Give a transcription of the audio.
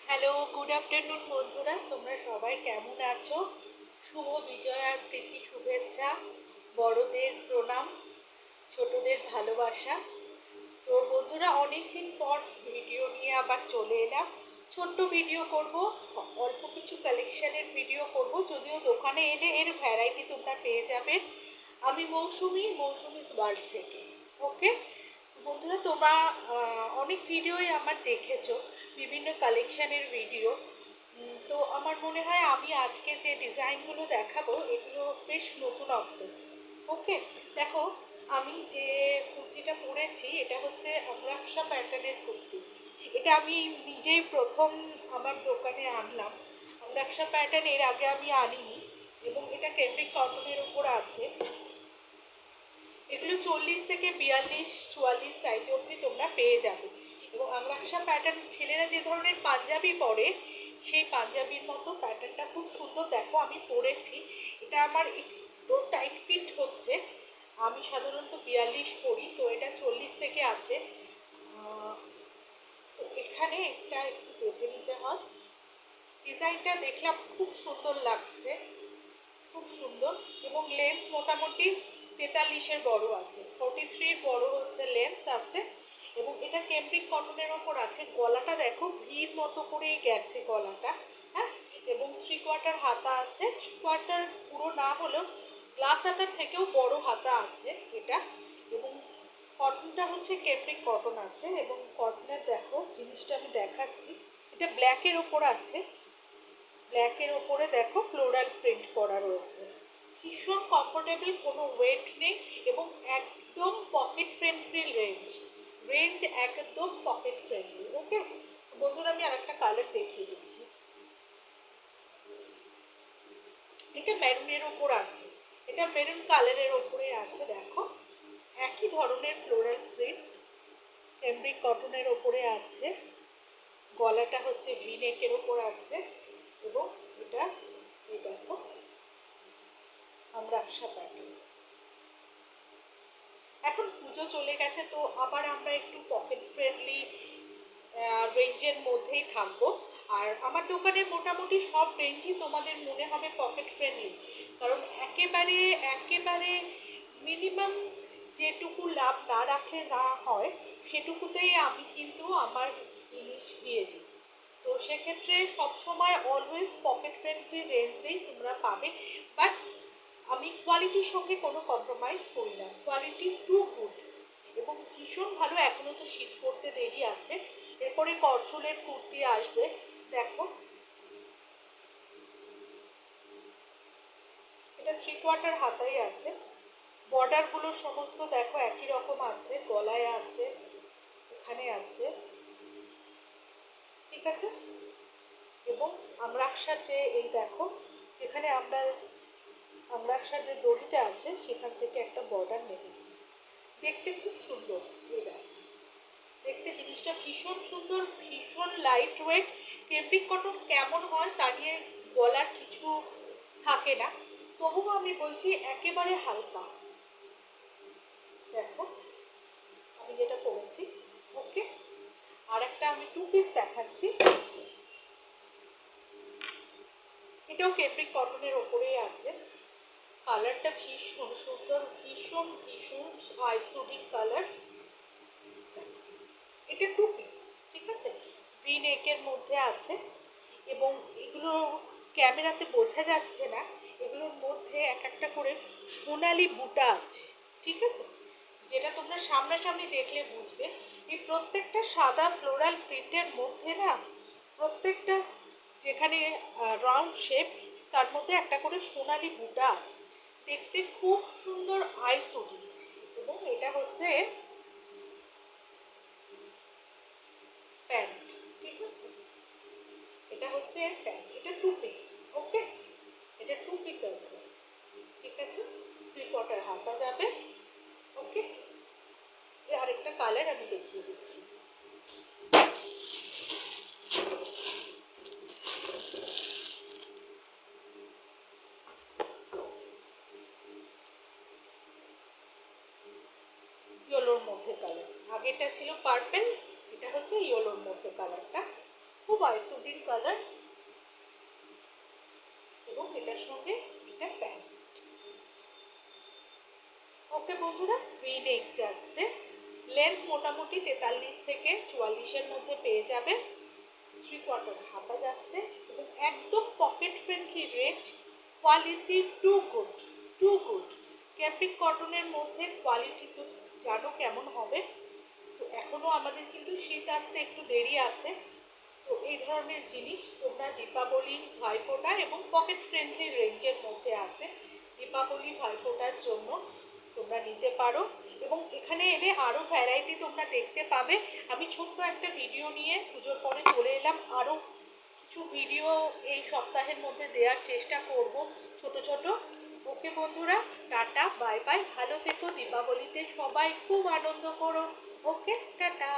Hello, good afternoon বন্ধুরা, তোমরা সবাই কেমন আছো? শুভ বিজয়ার প্রীতি শুভেচ্ছা, বড়দের প্রণাম, ছোটদের ভালোবাসা। তো বন্ধুরা, অনেক দিন পর ভিডিও নিয়ে আবার চলে এলাম। ছোট্ট ভিডিও করব, অল্প কিছু কালেকশানের ভিডিও করব, যদিও দোকানে এলে এর ভ্যারাইটি তোমরা পেয়ে যাবে। আমি মৌসুমিস ওয়ার্ল্ড থেকে। ওকে বন্ধুরা, তোমরা অনেক ভিডিওই আমার দেখেছো, বিভিন্ন কালেকশানের ভিডিও। তো আমার মনে হয় আমি আজকে যে ডিজাইনগুলো দেখাবো এগুলো বেশ নতুনত্ব। ওকে, দেখো, আমি যে কুর্তিটা পরেছি এটা হচ্ছে আমরাকসা প্যাটার্নের কুর্তি। এটা আমি নিজেই প্রথম আমার দোকানে আনলাম। আমরাকসা প্যাটার্ন এর আগে আমি আনিনি, এবং এটা ক্যাম্ব্রিক কটনের উপর আছে। এগুলো 40 থেকে 42-44 সাইজ অবধি তোমরা পেয়ে যাবে। এবং আমরাকসা প্যাটার্ন ছেলেরা যে ধরনের পাঞ্জাবি পরে সেই পাঞ্জাবির মতো প্যাটার্নটা খুব সুন্দর। দেখো, আমি পরেছি, এটা আমার একটু টাইট ফিট হচ্ছে। আমি সাধারণত 42 পরি, তো এটা 40 থেকে আছে। তো এখানে একটা একটু বেঁধে নিতে হয়। ডিজাইনটা দেখলাম খুব সুন্দর লাগছে, খুব সুন্দর। এবং লেন্থ মোটামুটি 43-এর বড় আছে, 43 বড় হচ্ছে লেন্থ আছে। এবং এটা ক্যাম্ব্রিক কটনের ওপর আছে। গলাটা দেখো ভির মতো করেই গেছে গলাটা। হ্যাঁ, এবং 3/4 হাতা আছে। 3/4 পুরো না হলেও গ্লাস হাতার থেকেও বড় হাতা আছে এটা। এবং কটনটা হচ্ছে ক্যাম্ব্রিক কটন আছে। এবং কটনের দেখো জিনিসটা আমি দেখাচ্ছি, এটা ব্ল্যাকের ওপর আছে। ব্ল্যাকের ওপরে দেখো ফ্লোরাল প্রিন্ট করা রয়েছে। ভীষণ কমফোর্টেবল, কোনো ওয়েট নেই, এবং একদম পকেট ফ্রেন্ডলি রেঞ্জ একদম পকেট ফ্রেন্ডলি। ওকে বন্ধুরা, আমি আরেকটা কালার দেখিয়ে দিচ্ছি। এটা মেরুনের ওপর আছে, এটা মেরুন কালারের ওপরে আছে। দেখো, একই ধরনের ফ্লোরাল প্রিন্ট ক্যাম্ব্রিক কটনের ওপরে আছে। গলাটা হচ্ছে ভি নেকের ওপর আছে। এবং এটা এই দেখো আমরাকসা প্যাটার্ন। এখন পুজো চলে গেছে, তো আবার আমরা একটু পকেট ফ্রেন্ডলি রেঞ্জের মধ্যেই থাকবো। আর আমার দোকানে মোটামুটি সব রেঞ্জই তোমাদের মনে হবে পকেট ফ্রেন্ডলি, কারণ একেবারে একেবারে মিনিমাম যেটুকু লাভ না রাখে না হয় সেটুকুতেই আমি কিন্তু আমার জিনিস দিয়ে দিই। তো সেক্ষেত্রে সবসময় অলওয়েজ পকেট ফ্রেন্ডলি রেঞ্জেই তোমরা পাবে। বাট আমি কোয়ালিটির সঙ্গে কোনো কম্প্রোমাইজ করি না, কোয়ালিটি টু গুড এবং ভীষণ ভালো। এখনও তো শীত পড়তে দেরি আছে, এরপরে করচুলের কুর্তি আসবে। দেখো, এটা 3/4 হাতাই আছে। বর্ডারগুলো সমস্ত দেখো একই রকম আছে, গলায় আছে, এখানে আছে, ঠিক আছে। এবং আমরাকসার যে এই দেখো, যেখানে আমরাকসার যে দড়িটা আছে সেখান থেকে একটা বর্ডার নেমেছে, দেখতে খুব সুন্দর। এই দেখো, দেখতে জিনিসটা ভীষণ সুন্দর, ভীষণ লাইট ওয়েট। ক্যাম্ব্রিক কটন কেমন হয় তা নিয়ে বলার কিছু থাকে না, তবুও আমি বলছি একেবারে হালকা। দেখো আমি যেটা পরেছি। ওকে, আর একটা আমি 2 পিস দেখাচ্ছি। এটাও ক্যাম্ব্রিক কটনের ওপরেই আছে। কালারটা ভীষণ সুন্দর, ভীষণ ভীষণ আইসোডিক কালার। এটা 2 পিস, ঠিক আছে, ভি নেকের মধ্যে আছে। এবং এগুলো ক্যামেরাতে বোঝা যাচ্ছে না, এগুলোর মধ্যে এক একটা করে সোনালি বুটা আছে, ঠিক আছে, যেটা তোমরা সামনাসামনি দেখলে বুঝবে। এই প্রত্যেকটা সাদা ফ্লোরাল প্রিন্টের মধ্যে না, প্রত্যেকটা যেখানে রাউন্ড শেপ তার মধ্যে একটা করে সোনালি বুটা আছে, দেখতে খুব সুন্দর আইসুডি। এবং এটা হচ্ছে প্যান্ট, ঠিক আছে, এটা হচ্ছে প্যান্ট। এটা 2 পিস। ওকে, এটা 2 পিস আছে, ঠিক আছে, 3/4 হাতা যাবে। ওকে, আরেকটা কালার আমি দেখিয়ে দিচ্ছি। ইয়েলোর মধ্যে কালার, আগেটা ছিল পার্পেল, এটা হচ্ছে ইয়েলোর মধ্যে কালারটা, খুব হয় সুদিং কালার, এবং এটার সঙ্গে এটা প্যান্ট। ওকে বন্ধুরা, ভি নেক যাচ্ছে, লেন্থ মোটামুটি 43 থেকে 44-এর মধ্যে পেয়ে যাবে, 3/4 হাতা যাচ্ছে, এবং একদম pocket friendly range, quality too good, too good. ক্যাপ্রিক কটনের মধ্যে কোয়ালিটি তো জানো কেমন হবে। তো এখনও আমাদের কিন্তু শীত আসতে একটু দেরি আছে। তো এই ধরনের জিনিস তোমরা দীপাবলি, ভাইফোঁটা এবং পকেট ফ্রেন্ডলি রেঞ্জের মধ্যে আছে, দীপাবলি ভাইফোঁটার জন্য তোমরা নিতে পারো। এবং এখানে এলে আরও ভ্যারাইটি তোমরা দেখতে পাবে। আমি ছোট্ট একটা ভিডিও নিয়ে পুজোর পরে চলে এলাম, আরও কিছু ভিডিও এই সপ্তাহের মধ্যে দেওয়ার চেষ্টা করব ছোট ছোট। ওকে বন্ধুরা, টাটা, বাই বাই, ভালো থেকো, দীপাবলিতে সবাই খুব আনন্দ করো। ওকে, টাটা।